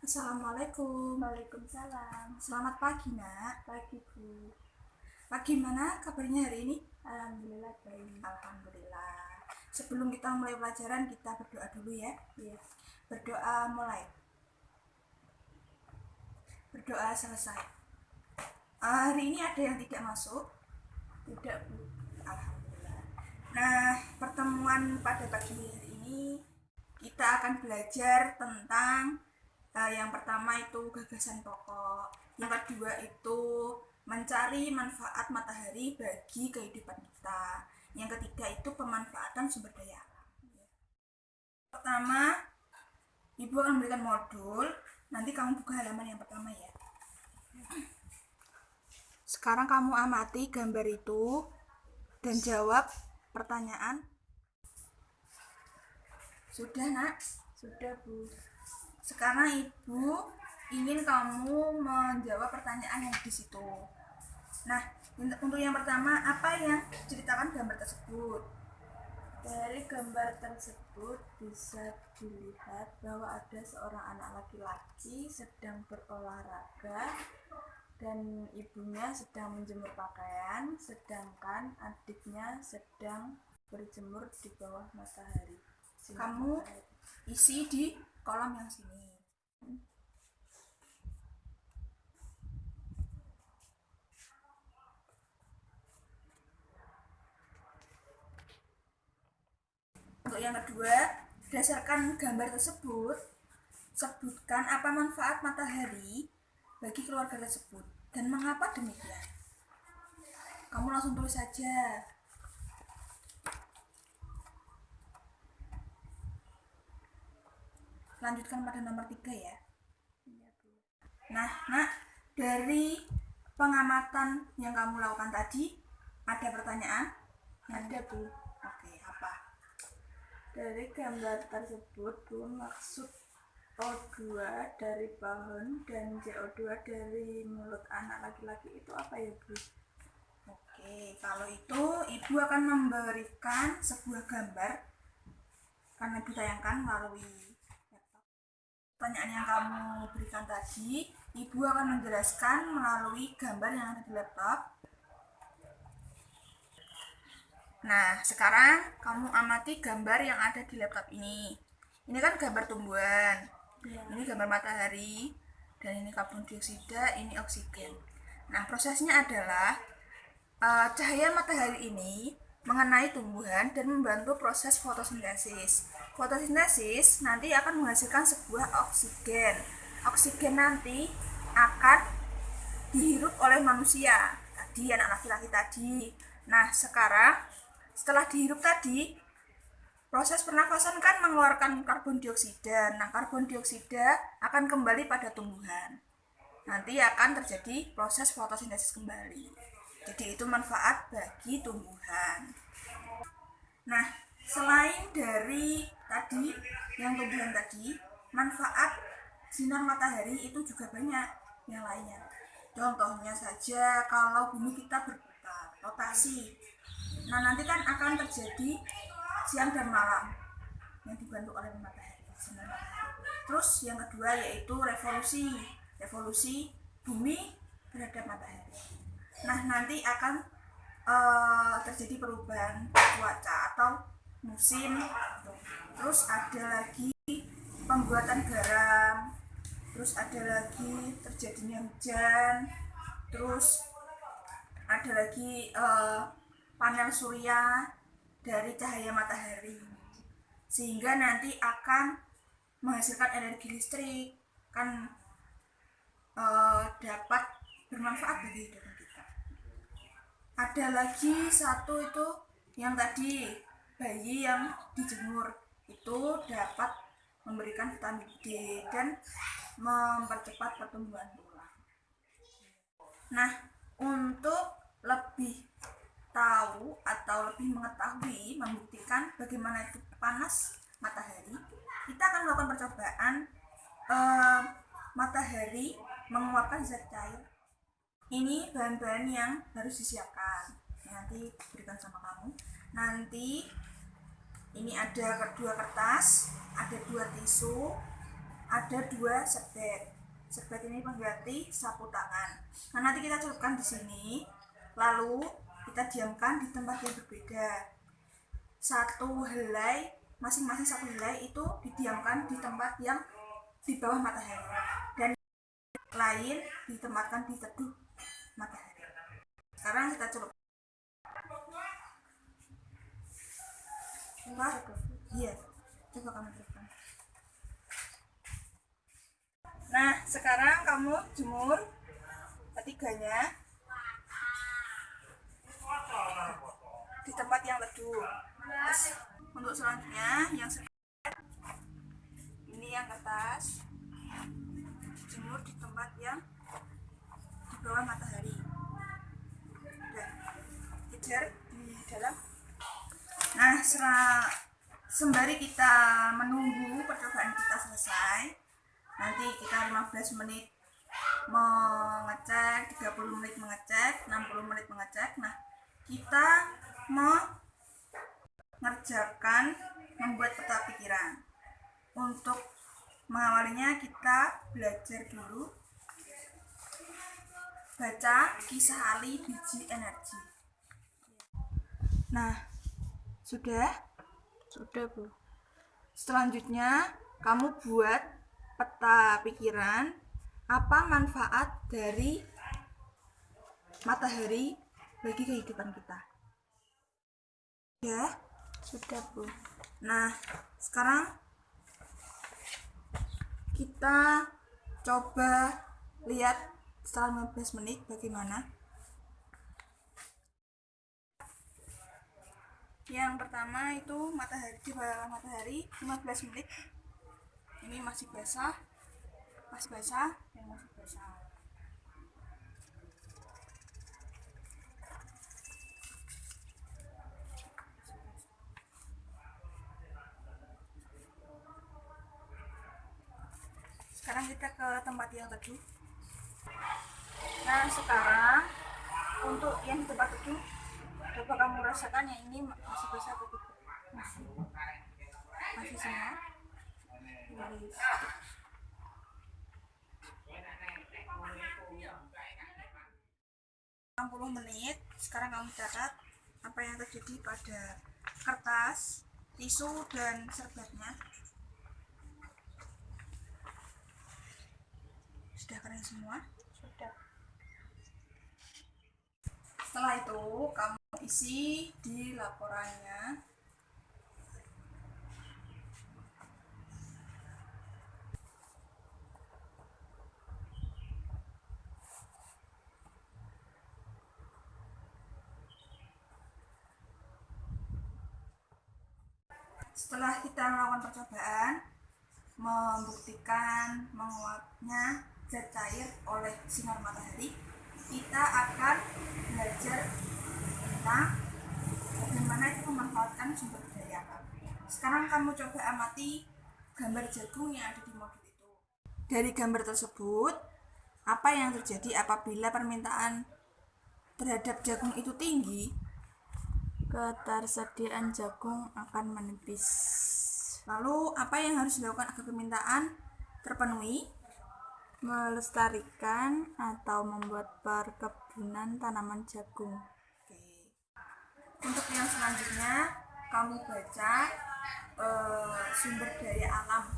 Assalamualaikum. Waalaikumsalam. Selamat pagi, Nak. Pagi, Bu. Bagaimana kabarnya hari ini? Alhamdulillah baik. Alhamdulillah. Sebelum kita mulai pelajaran, kita berdoa dulu ya. Iya. Berdoa mulai. Berdoa selesai. Hari ini ada yang tidak masuk? Tidak, Bu. Alhamdulillah. Nah, pertemuan pada pagi hari ini kita akan belajar tentang yang pertama itu gagasan pokok, yang kedua itu mencari manfaat matahari bagi kehidupan kita, yang ketiga itu pemanfaatan sumber daya alam. Pertama, Ibu akan memberikan modul, nanti kamu buka halaman yang pertama ya. Sekarang kamu amati gambar itu dan jawab pertanyaan. Sudah, Nak? Sudah, Bu. Sekarang Ibu ingin kamu menjawab pertanyaan yang di situ. Nah, untuk yang pertama, apa yang diceritakan gambar tersebut? Dari gambar tersebut bisa dilihat bahwa ada seorang anak laki-laki sedang berolahraga dan ibunya sedang menjemur pakaian, sedangkan adiknya sedang berjemur di bawah matahari. Kamu isi di kolom yang sini. Untuk yang kedua, berdasarkan gambar tersebut, sebutkan apa manfaat matahari bagi keluarga tersebut dan mengapa demikian. Kamu langsung tulis saja. Lanjutkan pada nomor 3 ya. Iya, Bu. Nah, Nak, dari pengamatan yang kamu lakukan tadi, ada pertanyaan? Ada, Bu. Oke, apa? Dari gambar tersebut, Bu, maksud O2 dari pohon dan CO2 dari mulut anak laki-laki itu apa ya, Bu? Oke, kalau itu Ibu akan memberikan sebuah gambar karena ditayangkan melalui laptop. Pertanyaan yang kamu berikan tadi, Ibu akan menjelaskan melalui gambar yang ada di laptop. Nah, sekarang kamu amati gambar yang ada di laptop ini. Ini kan gambar tumbuhan. Ya. Ini gambar matahari, dan ini karbon dioksida, ini oksigen. Nah, prosesnya adalah cahaya matahari ini mengenai tumbuhan dan membantu proses fotosintesis. Fotosintesis nanti akan menghasilkan sebuah oksigen. Oksigen nanti akan dihirup oleh manusia. Tadi anak laki-laki tadi. Nah, sekarang setelah dihirup tadi, proses pernafasan kan mengeluarkan karbon dioksida. Nah, karbon dioksida akan kembali pada tumbuhan. Nanti akan terjadi proses fotosintesis kembali. Jadi itu manfaat bagi tumbuhan. Nah, selain dari tadi yang tumbuhan tadi, manfaat sinar matahari itu juga banyak yang lainnya. Contohnya saja kalau bumi kita berputar, rotasi. Nah, nanti kan akan terjadi siang dan malam yang dibantu oleh matahari, sinar matahari. Terus yang kedua yaitu revolusi bumi terhadap matahari. Nah, nanti akan terjadi perubahan cuaca atau musim. Terus ada lagi pembuatan garam. Terus ada lagi terjadinya hujan. Terus ada lagi panel surya dari cahaya matahari, sehingga nanti akan menghasilkan energi listrik, kan dapat bermanfaat bagi hidup kita. Ada lagi satu itu yang tadi bayi yang dijemur itu dapat memberikan vitamin D dan mempercepat pertumbuhan tulang. Nah, untuk lebih tahu atau lebih mengetahui, membuktikan bagaimana itu panas matahari, kita akan melakukan percobaan matahari mengeluarkan zat cair. Ini bahan-bahan yang harus disiapkan. Nanti berikan sama kamu. Nanti ini ada 2 kertas, ada 2 tisu, ada 2 serbet. Serbet ini mengganti sapu tangan. Nah, nanti kita celupkan di sini, lalu kita diamkan di tempat yang berbeda. Satu helai, masing-masing satu helai itu didiamkan di tempat yang di bawah matahari, dan lain ditempatkan di teduh matahari. Sekarang kita celup. Iya, coba kamu celupkan. Nah, sekarang kamu jemur ketiganya di tempat yang teduh. Terus, untuk selanjutnya yang ini yang kertas, jemur di tempat yang di bawah matahari dan kejar di dalam. Nah, sembari kita menunggu percobaan kita selesai, nanti kita 15 menit mengecek, 30 menit mengecek, 60 menit mengecek. Nah, kita mengerjakan membuat peta pikiran. Untuk mengawalinya kita belajar dulu baca kisah Ali biji energi. Nah, sudah Bu. Selanjutnya kamu buat peta pikiran apa manfaat dari matahari bagi kehidupan kita. Ya, Sudah Bu. nah sekarang kita coba lihat setelah 15 menit bagaimana. Yang pertama itu matahari, di bawah matahari 15 menit. Ini masih basah dan masih basah. Sekarang kita ke tempat yang teduh. Nah, sekarang untuk yang di tempat teduh, coba kamu rasakan yang ini masih basah atau tidak? Masih semua. 60 menit. Sekarang kamu catat apa yang terjadi pada kertas, tisu, dan serbetnya. Sudah kering semua? Sudah. Setelah itu kamu isi di laporannya. Setelah kita melakukan percobaan membuktikan menguapnya zat cair oleh sinar matahari, kita akan belajar tentang bagaimana itu memanfaatkan sumber daya alam. Sekarang kamu coba amati gambar jagung yang ada di modul itu. Dari gambar tersebut, apa yang terjadi apabila permintaan terhadap jagung itu tinggi? Ketersediaan jagung akan menipis. Lalu apa yang harus dilakukan agar permintaan terpenuhi? Melestarikan atau membuat perkebunan tanaman jagung. Oke. Untuk yang selanjutnya, kamu baca sumber daya alam,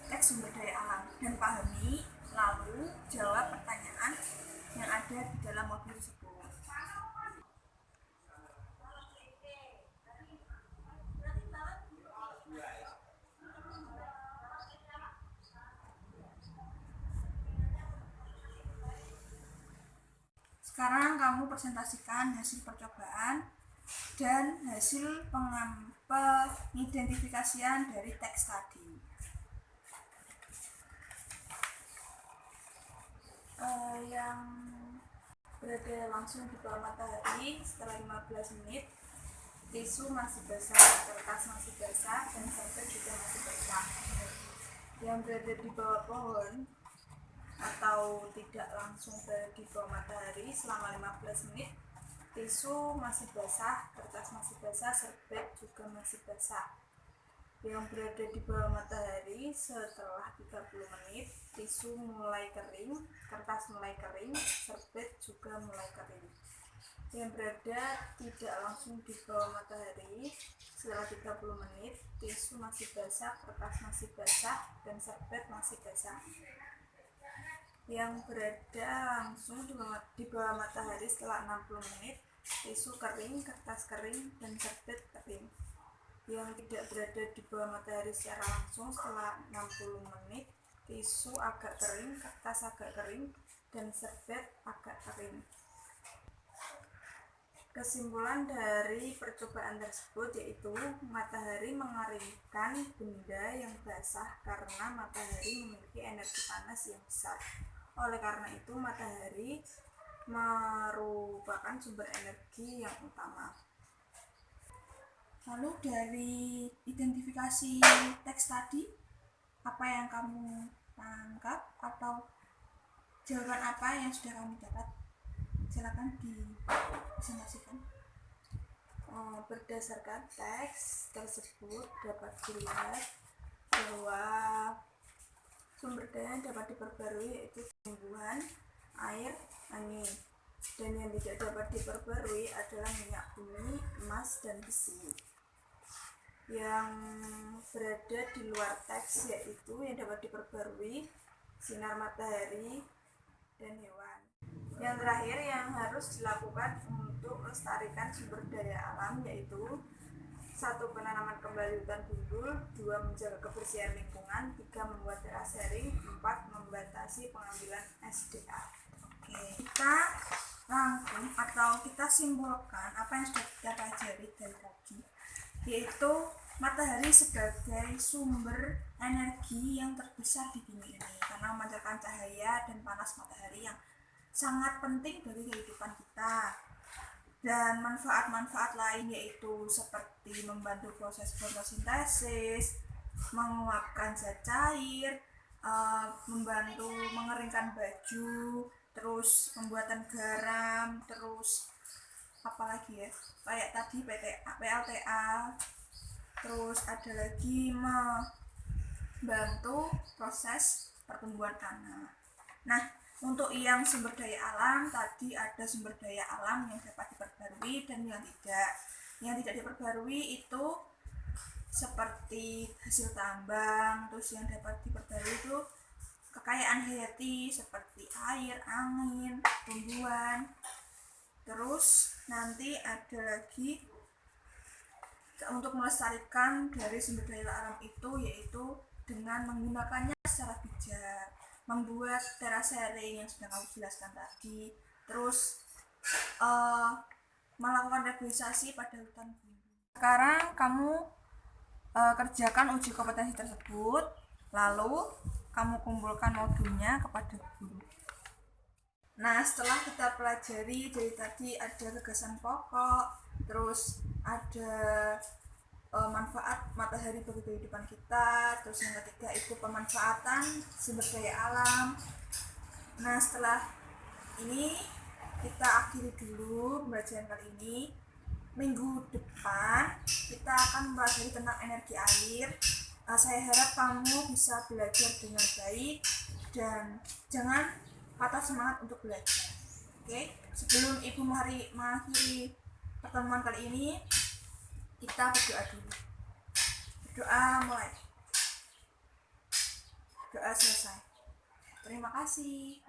teks sumber daya alam, dan pahami, lalu jawab pertanyaan yang ada di dalam modul tersebut. Sekarang kamu presentasikan hasil percobaan dan hasil pengidentifikasian dari teks tadi. Yang berada langsung di bawah matahari setelah 15 menit, tisu masih basah, kertas masih basah, dan serbet juga masih basah. Yang berada di bawah pohon atau tidak langsung berada di bawah matahari selama 15 menit, tisu masih basah, kertas masih basah, serbet juga masih basah. yang berada di bawah matahari setelah 30 menit, tisu mulai kering, kertas mulai kering, serbet juga mulai kering. Yang berada tidak langsung di bawah matahari setelah 30 menit, tisu masih basah, kertas masih basah, dan serbet masih basah. Yang berada langsung di bawah matahari setelah 60 menit, tisu kering, kertas kering, dan serbet kering. Yang tidak berada di bawah matahari secara langsung setelah 60 menit, tisu agak kering, kertas agak kering, dan serbet agak kering. Kesimpulan dari percobaan tersebut yaitu matahari mengeringkan benda yang basah karena matahari memiliki energi panas yang besar. Oleh karena itu, matahari merupakan sumber energi yang utama. Lalu dari identifikasi teks tadi, apa yang kamu tangkap atau jawaban apa yang sudah kamu dapat? Silakan dipresentasikan. Berdasarkan teks tersebut dapat dilihat bahwa sumber daya yang dapat diperbarui yaitu tumbuhan, air, angin, dan yang tidak dapat diperbarui adalah minyak bumi, emas, dan besi. Yang berada di luar teks yaitu yang dapat diperbarui sinar matahari dan hewan. Yang terakhir yang harus dilakukan untuk melestarikan sumber daya alam yaitu 1. Penanaman kembali hutan gundul, 2. Menjaga kebersihan lingkungan, 3. Membuat terasering, 4. Membatasi pengambilan SDA. Oke, kita rangkum atau kita simpulkan apa yang sudah kita pelajari dari tadi, yaitu matahari sebagai sumber energi yang terbesar di bumi ini karena memancarkan cahaya dan panas matahari yang sangat penting bagi kehidupan kita. Dan manfaat-manfaat lain yaitu seperti membantu proses fotosintesis, menguapkan zat cair, membantu mengeringkan baju, terus pembuatan garam, terus apalagi ya, kayak tadi PLTA, terus ada lagi membantu proses pertumbuhan tanah. Nah, untuk yang sumber daya alam tadi ada sumber daya alam yang dapat diperbarui dan yang tidak. Yang tidak diperbarui itu seperti hasil tambang, terus yang dapat diperbarui itu kekayaan hayati seperti air, angin, tumbuhan. Terus nanti ada lagi untuk melestarikan dari sumber daya alam itu yaitu dengan menggunakannya secara bijak, membuat terasering yang sudah kamu jelaskan tadi, terus melakukan reboisasi pada hutan gundul. Sekarang kamu kerjakan uji kompetensi tersebut, lalu kamu kumpulkan modulnya kepada guru. Nah, setelah kita pelajari dari tadi ada gagasan pokok, terus ada manfaat matahari bagi kehidupan kita, terus yang ketiga itu pemanfaatan sumber daya alam. Nah, setelah ini kita akhiri dulu pembelajaran kali ini. Minggu depan kita akan mempelajari tentang energi air. Saya harap kamu bisa belajar dengan baik dan jangan patah semangat untuk belajar. Oke, sebelum Ibu mengakhiri pertemuan kali ini, kita berdoa dulu. Berdoa mulai. Doa selesai. Terima kasih.